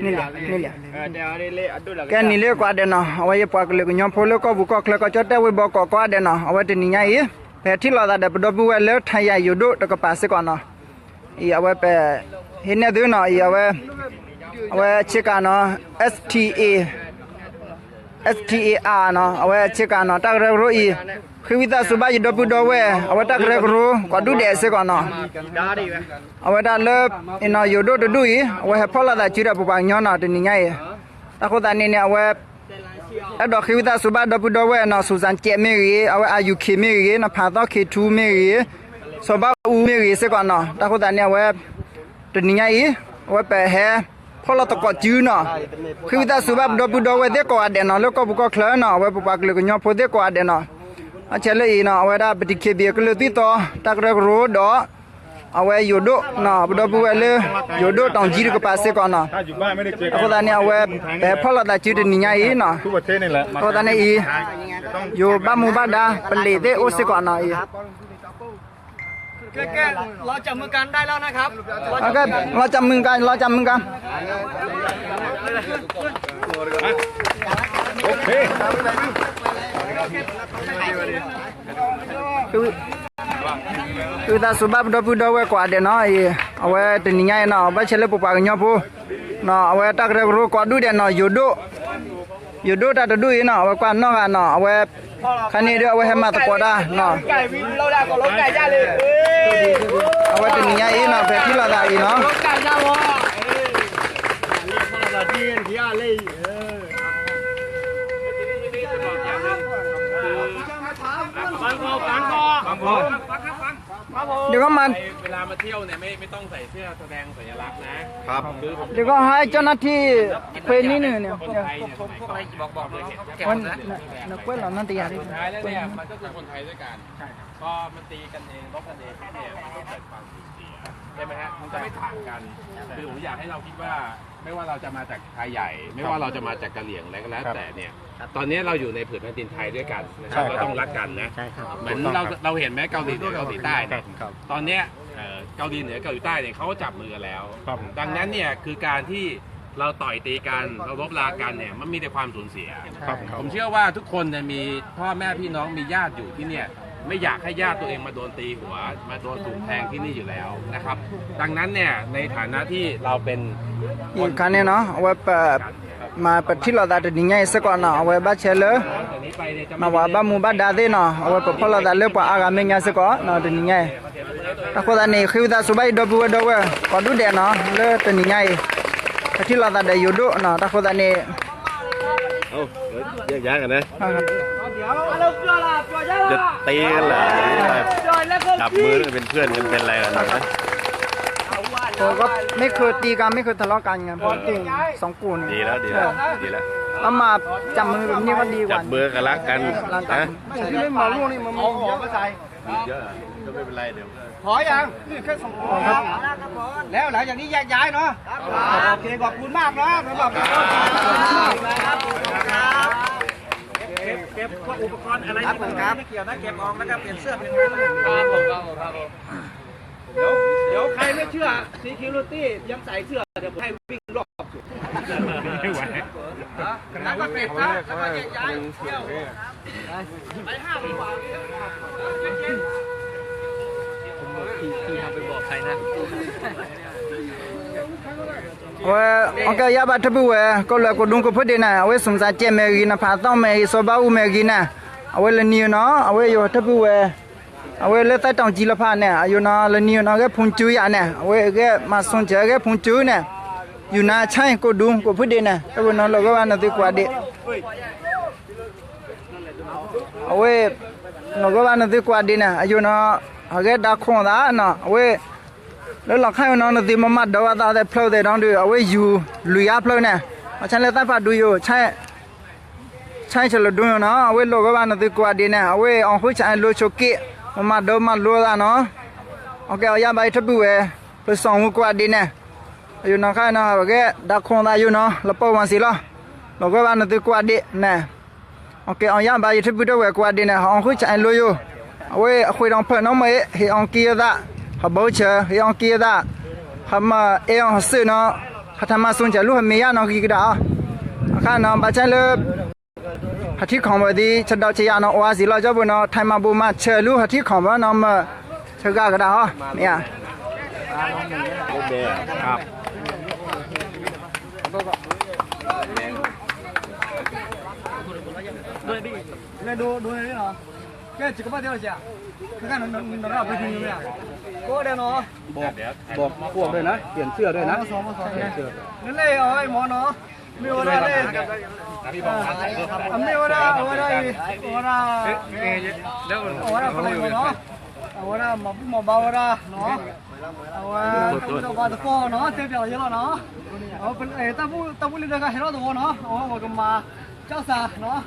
นี่แหละแกนี่เรียกว่าเดนเอาไว้ปากเลยก็ยอมพอแล้วก็บุกก็เลยก็จดได้ไว้บอกก็เดนเอาไว้ที่นี่ไงแต่ที่เราได้ไปดูบัวแล้วทายอยู่ดูแล้วก็passก่อนเนาะอีเอาไว้ไปเห็นเนี่ยดูเนาะอีเอาไว้เช็คกันเนาะ STAR เนาะเอาไว้เช็คกันเนาะตักเรื่องรู้อีคือวิธีสุบายดูดูเว้เอาไว้ตักเรื่องรู้ก็ดูเด็กสิก่อนเนาะเอาไว้ได้เลิกอินเอาอยู่ดูอีเอาไว้ให้พอเราได้จีบปุ๊บย้อนเนาะที่นี่ไงถ้าคนตานี่เนี่ยเอาไว้แล้วดอกคือวิธีสุบายดูเว้เนาะสุสานเจมิรีเอาไว้อายุเคมิรีเนาะผ่านต่อเคทูมิรีสบายอูมิรีสิก่อนเนาะถ้าคนตาเนี่ยเอาไว้ที่นี่ไงเอาไว้ไปให้พอเราตะกอจื้อเนาะคือวิธีสุบายดูเว้เด็กก็เดนเนาะแล้วก็บุกเคลื่อนเนาะเอาไว้ปุ๊บก็เลยก็ย้อนพอเด็กก็เดนเนาะอาเชลเลยเนาะเอาไว้ได้ปฏิเคบีก็เลยติดต่อตักเรื่องรู้ดอเอาไว้อยู่ดูเนาะบุดบัวเลยอยู่ดูต้องจีรก็passก่อนเนาะถ้าอยู่บ้านไม่ได้เจอเขาตอนนี้เอาไว้แต่พอเราได้จีรนี่ไงเนาะทุกประเทศนี่แหละเขาตอนนี้อยู่บ้านหมู่บ้านดาเป็นเลเดโอซิก่อนเนาะแกเราจับมือกันได้แล้วนะครับเราจับมือกันโอเคคือถ้าสุภาพดูไว้กว่าเดี๋ยวเนาะเอาไว้ที่นี่ไงเนาะไปเชลปุ๊บก็ย้อนปุ๊บเนาะเอาไว้ตักเรื่องรู้กว่าดูเดี๋ยวเนาะอยู่ดูแต่ดูเนาะเอาไว้กว่าเนาะเนาะเอาไว้คันนี้เดี๋ยวเอาไว้ให้มาตะกอได้เนาะไก่วินเราได้ก็รถไก่จ้าเลยเอาไว้ที่นี่ไงเนาะแบบที่เราได้เนาะรถไก่จ้าวะเราดีนที่อะไรเดี๋ยวก็มันเวลามาเที่ยวเนี่ยไม่ต้องใส่เสื้อแสดงสัญลักษณ์นะครับเดี๋ยวก็ให้เจ้าหน้าที่เพลนี่เนี่ยคนไทยเนี่ยบอกเลยวันนักเวทเรานั่นตีอะไรสุดท้ายแล้วเนี่ยมันก็คือคนไทยด้วยกันพอมันตีกันเองลบกันเองเนี่ยมันก็เกิดความสูญเสียใช่ไหมฮะมันจะไม่ต่างกันคือผมอยากให้เราคิดว่าไม่ว่าเราจะมาจากไทยใหญ่ไม่ว่าเราจะมาจากกะเหรี่ยงอะไรก็แล้วแต่เนี่ยตอนนี้เราอยู่ในผืนแผ่นดินไทยด้วยกันนะครับเราต้องรักกันนะเหมือนเราเห็นไหมเกาหลีเหนือเกาหลีใต้ตอนเนี้ยเกาหลีเหนือเกาหลีใต้เนี่ยเขาก็จับมือกันแล้วดังนั้นเนี่ยคือการที่เราต่อยตีกันเราลบลากันเนี่ยมันมีแต่ความสูญเสียผมเชื่อว่าทุกคนเนี่ยมีพ่อแม่พี่น้องมีญาติอยู่ที่เนี่ยไม่อยากให้ญาติตัวเองมาโดนตีหัวมาโดนถูกแทงที่นี่อยู่แล้วนะครับดังนั้นเนี่ยในฐานะที่เราเป็นอีกครั้งเนี่ยเนาะเอาไว้มาปฏิเราได้ที่นี่ไงสักก่อนเนาะเอาไว้บ้านเชลล์มาว่าบ้านหมู่บ้านดาเดเนาะเอาไว้พอเราได้เลือกว่าอากาศไม่ง่ายสักก่อนเนาะที่นี่ไงถ้าคนนี้คือถ้าสุบายดูก็ดูเด่นเนาะเลือกที่นี่ไงที่เราได้อยู่ดูเนาะถ้าคนนี้เอาแยกย้ายกันนะจะตีกันเหรอจับมือเป็นเพื่อนกันเป็นอะไรกันนะก็ไม่เคยตีกันไม่เคยทะเลาะกันไงเพราะจริงสองกูนี่ดีแล้วเอามาจับมือแบบนี้ก็ดีกว่าจับมือกันรักกันนะที่ไม่มาลูกนี่มันเอาหัวมาใส่เยอะก็ไม่เป็นไรเดี๋ยวพอยังนี่แค่2คนครับแล้วหลังจากนี้แยกย้ายเนาะโอเคขอบคุณมากนะสำหรับเก็บพวกอุปกรณ์อะไรที่ไม่เกี่ยวนะเก็บออกแล้วก็เปลี่ยนเสื้อเป็นเดี๋ยวใครไม่เชื่อ Security ยังใส่เสื้อเดี๋ยวให้วิ่งรอบไม่ไหวแล้วก็เก็บนะแล้วก็แยกย้ายเที่ยวไป5 ปีกว่าที่ทำไปบอกใครนะเว้ยโอเคยาบาทบุเว้ยก็เลยก็ดุงก็พูดได้นะเอาไว้สงสารเจเมรีนะพาต้องเมรีสบาอุเมรีนะเอาไว้ละนิวเนาะเอาไว้อยู่ทับบุเว้ยเอาไว้เลือดใต้ตองจีละพาเนี่ยอยู่นะละนิวนะแกพุงจุยอ่ะเนี่ยเอาไว้แกมาส่งเจอแกพุงจุยเนี่ยอยู่นะใช่ก็ดุงก็พูดได้นะแต่ว่าน้องเราก็ว่าน่าจะกว่าเด็กเอาไว้เราก็ว่าน่าจะกว่าเด็กนะอยู่นะเอาแกดักคงได้นะเอาไว้แล้วหลังให้น้องนาทีมามัดดาวตาได้เพลาได้น้องดูเอาไว้อยู่ลุยอาเพลาเนี่ยฉันเลยตั้งพาดูอยู่ใช่ฉันเลยดูอยู่เนาะเอาไว้โลก็ว่านาทีกว่าดีเนี่ยเอาไว้เอาหัวใจโลโชกิมามัดดาวมัดลัวละเนาะโอเคเอายาใบทับบุเอไปส่งหัวกว่าดีเนี่ยอยู่น้องข้าเนาะโอเคดักคงได้อยู่เนาะแล้วปอวันสิละโลก็ว่านาทีกว่าดีเนี่ยโอเคเอายาใบทับบุด้วยกว่าดีเนี่ยเอาหัวใจโลอยู่เอาไว้คุยน้องเพื่อนน้องเมย์เฮองเกียร์ละเขาบอกเชื่อเฮองเกียร์ละเขามาเอองสื่อเนาะ พัฒนาส่วนจะรู้เมียน้องกี่กระดาข้าน้องปัจจัยเลยหัดที่ของวันดีฉันดาวเชียน้องโออาสิเราจะบุญน้องไทยมาบูมาเชื่อรู้หัดที่ของว่าน้องมาเชื่อกากระดาเนี่ย ครับ 来ดูนี่เนาะแกจิกกระเป๋าเดียวจ้ะคือกันนเราไปทิ้งอยู่เนี่ยก็เดี๋ยวเนาะบอกพวกด้วยนะเปลี่ยนเสื้อด้วยนะ นั่นเลยเอาไอ้หมอเนาะไม่ว่าได้เลยไม่ว่าได้ว่าได้ว่าได้ว่าได้คนเลยเนาะว่าได้หมอเบาว่าได้เนาะว่าตัวบาตะโกเนาะเจ็บเดียวเยอะเนาะเอาเป็นตาผู้เล่นกันเห็นเราตัวเนาะว่าก็มาเจ้าสาเนาะ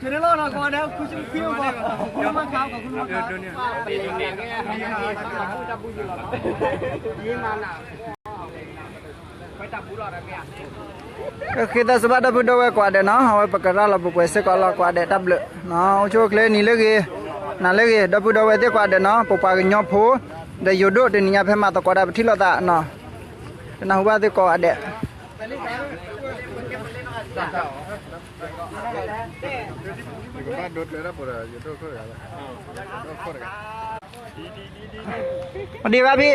จะได้รอดก่อนแล้วคุณจะคิวก่อนคุณมาข่าวกับคุณมาข่าวจับผู้อยู่หรอยิงมันอ่ะไปจับผู้หรอเนี่ย kita sebab dah berdoa kuat dah nah awak perkara lah buat sekolah kuat dah tablet nah ucap le ni lagi nah lagi dah berdoa dia kuat dah nah papa nyopo dah yodok dia nyap hemat tak kuat dah betul tak nah nah buat dia kuat dahดีป่ะพี่